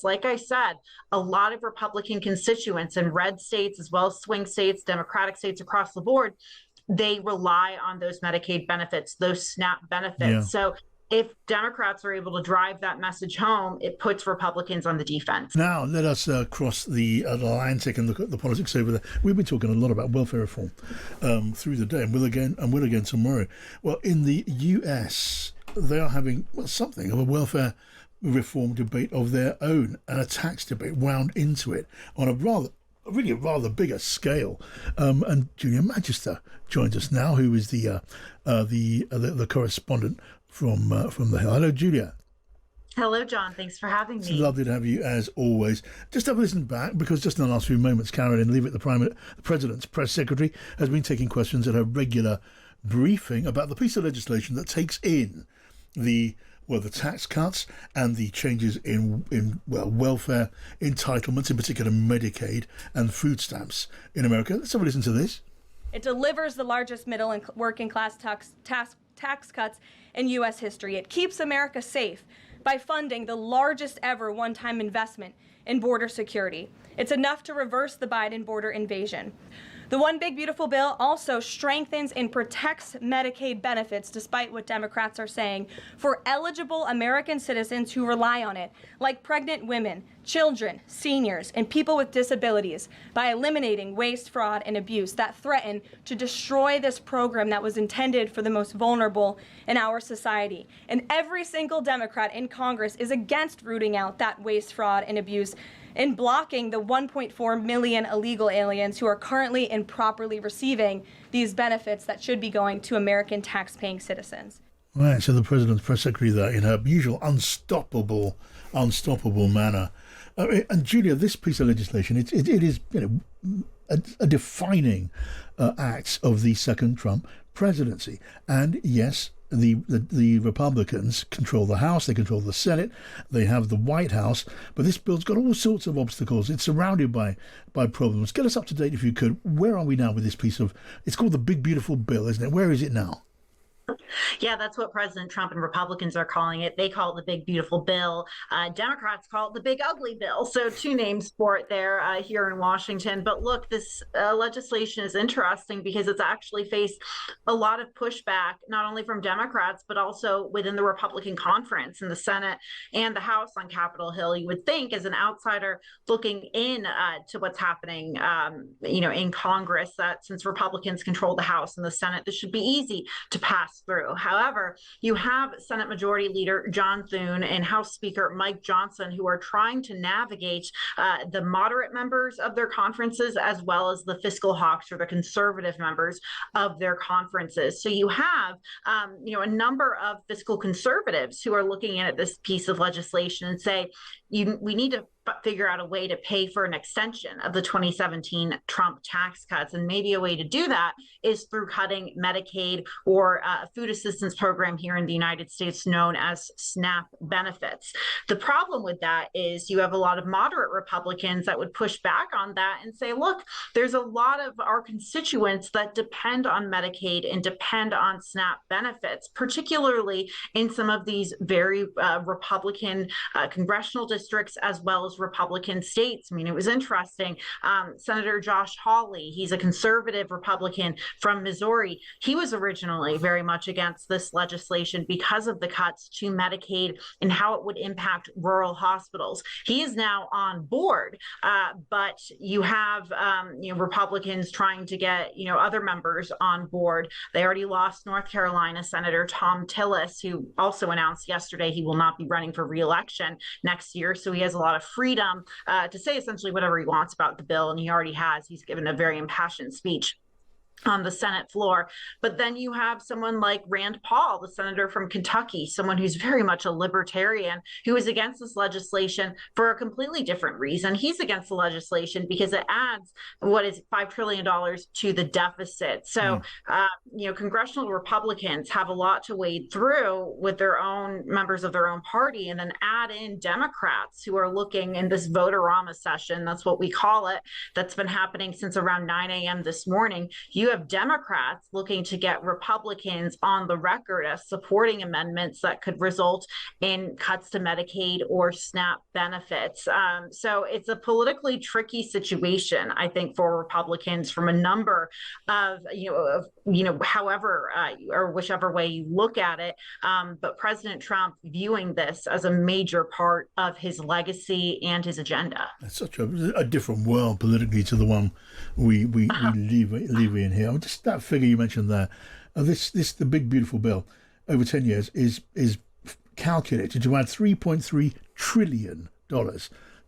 Like I said, a lot of Republican constituents in red states, as well as swing states, Democratic states across the board, they rely on those Medicaid benefits, those SNAP Yeah. benefits. So if Democrats are able to drive that message home, it puts Republicans on the defense. Now, let us cross the Atlantic and look at the politics over there. We've been talking a lot about welfare reform through the day, and will again tomorrow. Well, in the US, they are having something of a welfare reform debate of their own, and a tax debate wound into it on a rather bigger scale. And Julia Magister joins us now, who is the correspondent from the Hill. Hello, Julia. Hello, John. Thanks for having me. It's lovely to have you, as always. Just have a listen back, because just in the last few moments, Caroline Leavitt, the President's press secretary, has been taking questions at her regular briefing about the piece of legislation that takes in the tax cuts and the changes in welfare entitlements, in particular Medicaid and food stamps in America. Let's have a listen to this. It delivers the largest middle and working class tax cuts in U.S. history. It keeps America safe by funding the largest ever one-time investment in border security. It's enough to reverse the Biden border invasion. The One Big Beautiful Bill also strengthens and protects Medicaid benefits, despite what Democrats are saying, for eligible American citizens who rely on it, like pregnant women, children, seniors, and people with disabilities, by eliminating waste, fraud, and abuse that threaten to destroy this program that was intended for the most vulnerable in our society. And every single Democrat in Congress is against rooting out that waste, fraud, and abuse, and blocking the 1.4 million illegal aliens who are currently improperly receiving these benefits that should be going to American tax-paying citizens. Right, so the President's press secretary there, in her usual unstoppable manner. And Julia, this piece of legislation, it is a defining act of the second Trump presidency. And yes, the Republicans control the House, they control the Senate, they have the White House, but this bill's got all sorts of obstacles. It's surrounded by problems. Get us up to date, if you could. Where are we now with this piece of, it's called the Big Beautiful Bill, isn't it? Where is it now? Yeah, that's what President Trump and Republicans are calling it. They call it the Big Beautiful Bill. Democrats call it the Big Ugly Bill. So two names for it there here in Washington. But look, this legislation is interesting because it's actually faced a lot of pushback, not only from Democrats, but also within the Republican conference in the Senate and the House on Capitol Hill. You would think, as an outsider looking in to what's happening, in Congress, that since Republicans control the House and the Senate, this should be easy to pass through. However, you have Senate Majority Leader John Thune and House Speaker Mike Johnson, who are trying to navigate the moderate members of their conferences, as well as the fiscal hawks, or the conservative members of their conferences. So you have, a number of fiscal conservatives who are looking at this piece of legislation and say, we need to figure out a way to pay for an extension of the 2017 Trump tax cuts. And maybe a way to do that is through cutting Medicaid, or a food assistance program here in the United States known as SNAP benefits. The problem with that is you have a lot of moderate Republicans that would push back on that and say, look, there's a lot of our constituents that depend on Medicaid and depend on SNAP benefits, particularly in some of these very Republican congressional districts, as well as Republican states. I mean, it was interesting. Senator Josh Hawley, he's a conservative Republican from Missouri. He was originally very much against this legislation because of the cuts to Medicaid and how it would impact rural hospitals. He is now on board, but you have Republicans trying to get other members on board. They already lost North Carolina Senator Tom Tillis, who also announced yesterday he will not be running for re-election next year. So he has a lot of freedom to say essentially whatever he wants about the bill, and he already has. He's given a very impassioned speech on the Senate floor. But then you have someone like Rand Paul, the senator from Kentucky, someone who's very much a libertarian, who is against this legislation for a completely different reason. He's against the legislation because it adds $5 trillion to the deficit. So, congressional Republicans have a lot to wade through with their own members of their own party, and then add in Democrats who are looking in this vote-a-rama session. That's what we call it. That's been happening since around 9 a.m. this morning. You you have Democrats looking to get Republicans on the record as supporting amendments that could result in cuts to Medicaid or SNAP benefits. So it's a politically tricky situation, I think, for Republicans from a number of, however or whichever way you look at it. But President Trump viewing this as a major part of his legacy and his agenda. It's such a different world politically to the one we live in here. Just that figure you mentioned there, the big beautiful bill over 10 years is calculated to add $3.3 trillion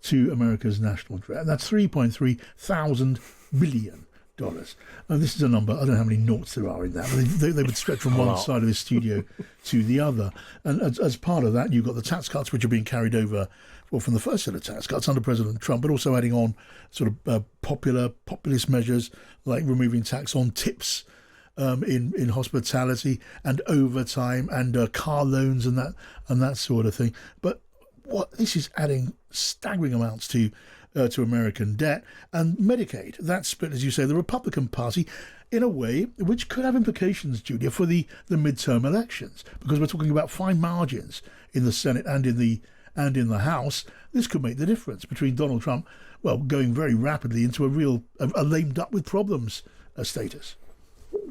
to America's national debt. That's 3.3 thousand billion dollars. And this is a number, I don't know how many noughts there are in that, but they would stretch from one side of the studio to the other. And as part of that, you've got the tax cuts which are being carried over, well, from the first set of tax cuts under President Trump, but also adding on sort of populist measures like removing tax on tips in hospitality and overtime and car loans and that sort of thing. But what this is adding staggering amounts to American debt and Medicaid. That's split, as you say, the Republican Party in a way which could have implications, Julia, for the midterm elections, because we're talking about fine margins in the Senate and in the House. This could make the difference between Donald Trump, well, going very rapidly into a lamed up with problems status.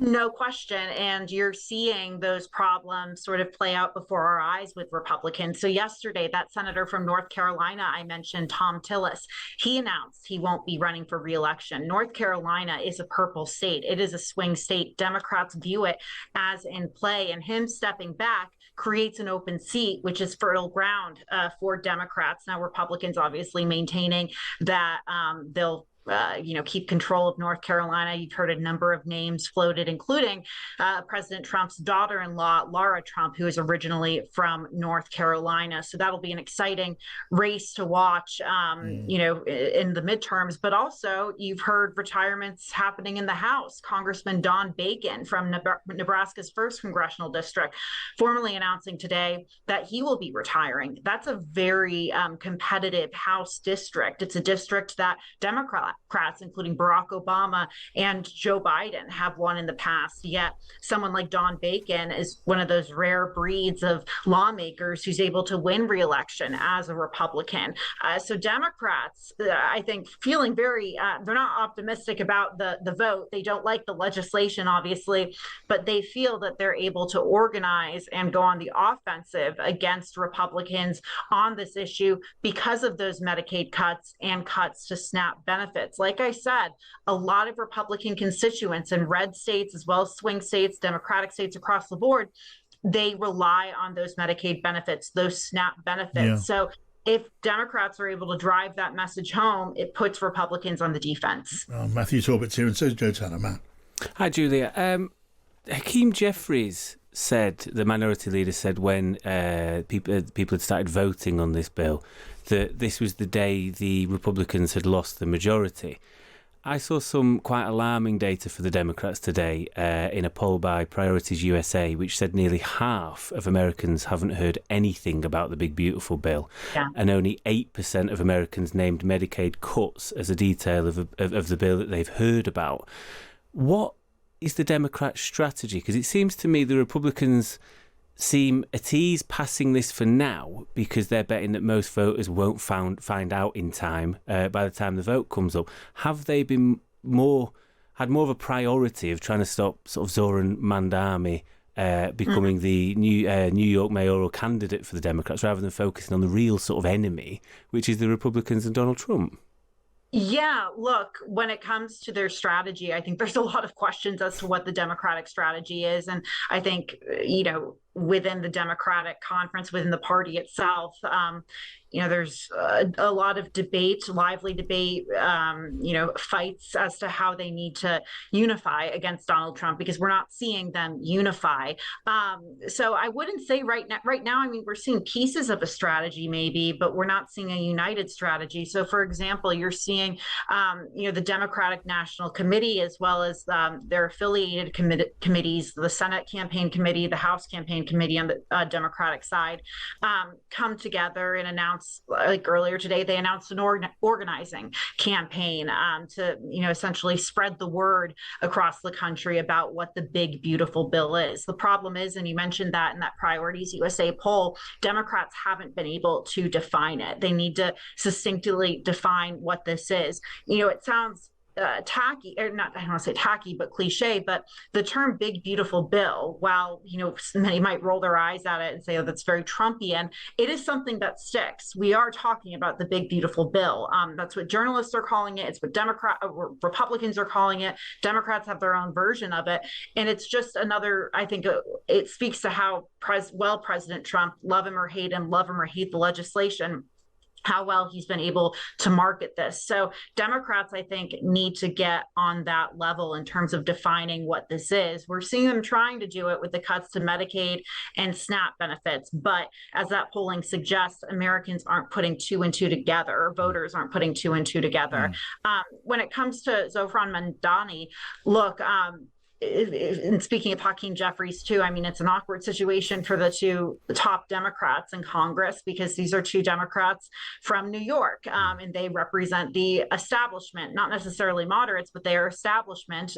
No question. And you're seeing those problems sort of play out before our eyes with Republicans. So yesterday, that senator from North Carolina I mentioned, Tom Tillis, he announced he won't be running for re-election. North Carolina is a purple state. It is a swing state. Democrats view it as in play, and him stepping back creates an open seat, which is fertile ground for Democrats. Now, Republicans obviously maintaining that they'll keep control of North Carolina. You've heard a number of names floated, including President Trump's daughter-in-law, Laura Trump, who is originally from North Carolina. So that'll be an exciting race to watch, in the midterms. But also, you've heard retirements happening in the House. Congressman Don Bacon from Nebraska's 1st Congressional District, formally announcing today that he will be retiring. That's a very competitive House district. It's a district that Democrats, including Barack Obama and Joe Biden, have won in the past. Yet someone like Don Bacon is one of those rare breeds of lawmakers who's able to win re-election as a Republican. So Democrats, I think, feeling very, they're not optimistic about the vote. They don't like the legislation, obviously, but they feel that they're able to organize and go on the offensive against Republicans on this issue because of those Medicaid cuts and cuts to SNAP benefits. Like I said, a lot of Republican constituents in red states, as well as swing states, Democratic states across the board, they rely on those Medicaid benefits, those SNAP benefits. Yeah. So if Democrats are able to drive that message home, it puts Republicans on the defense. Matthew Torbett's here, and so is Joe Tanner. Matt. Hi, Julia. Hakeem Jeffries said, the minority leader said, when people had started voting on this bill, that this was the day the Republicans had lost the majority. I saw some quite alarming data for the Democrats today in a poll by Priorities USA, which said nearly half of Americans haven't heard anything about the big, beautiful bill. Yeah. And only 8% of Americans named Medicaid cuts as a detail of the bill that they've heard about. What is the Democrat strategy? Because it seems to me the Republicans seem at ease passing this for now because they're betting that most voters won't find out in time by the time the vote comes up. Have they been had more of a priority of trying to stop sort of Zoran Mandami becoming the New York mayoral candidate for the Democrats rather than focusing on the real sort of enemy, which is the Republicans and Donald Trump? Yeah, look, when it comes to their strategy, I think there's a lot of questions as to what the Democratic strategy is. And I think, within the Democratic conference, within the party itself, there's a lot of debate, lively debate, fights as to how they need to unify against Donald Trump, because we're not seeing them unify. So I wouldn't say right now, I mean, we're seeing pieces of a strategy maybe, but we're not seeing a united strategy. So for example, you're seeing, the Democratic National Committee, as well as their affiliated committees, the Senate Campaign Committee, the House Campaign campaign committee on the Democratic side, come together and announce, like earlier today, they announced an organizing campaign to, essentially spread the word across the country about what the big, beautiful bill is. The problem is, and you mentioned that in that Priorities USA poll, Democrats haven't been able to define it. They need to succinctly define what this is. It sounds tacky, or not, I don't want to say tacky, but cliche, but the term big, beautiful bill, while, many might roll their eyes at it and say, oh, that's very Trumpian, it is something that sticks. We are talking about the big, beautiful bill. That's what journalists are calling it. It's what Republicans are calling it. Democrats have their own version of it. And it's just another, I think it speaks to how President Trump, love him or hate the legislation, how well he's been able to market this. So Democrats, I think, need to get on that level in terms of defining what this is. We're seeing them trying to do it with the cuts to Medicaid and SNAP benefits. But as that polling suggests, Americans aren't putting two and two together, or voters aren't putting two and two together. When it comes to Zofran Mamdani, look, and speaking of Hakeem Jeffries too, I mean, it's an awkward situation for the two top Democrats in Congress, because these are two Democrats from New York, and they represent the establishment, not necessarily moderates, but they are establishment,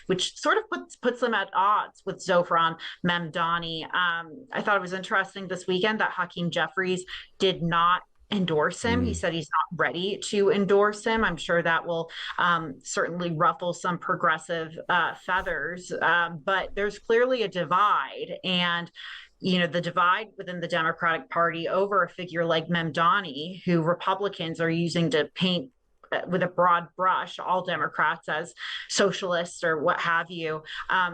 which sort of puts them at odds with Zofran Mamdani. I thought it was interesting this weekend that Hakeem Jeffries did not endorse him. He said he's not ready to endorse him. I'm sure that will certainly ruffle some progressive feathers, but there's clearly a divide, and the divide within the Democratic Party over a figure like Mamdani, who Republicans are using to paint with a broad brush all Democrats as socialists or what have you.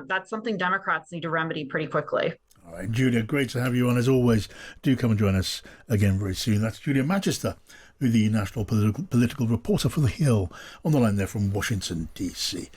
That's something Democrats need to remedy pretty quickly. All right, Julia, great to have you on as always. Do come and join us again very soon. That's Julia Magister, the national political reporter for The Hill, on the line there from Washington, D.C.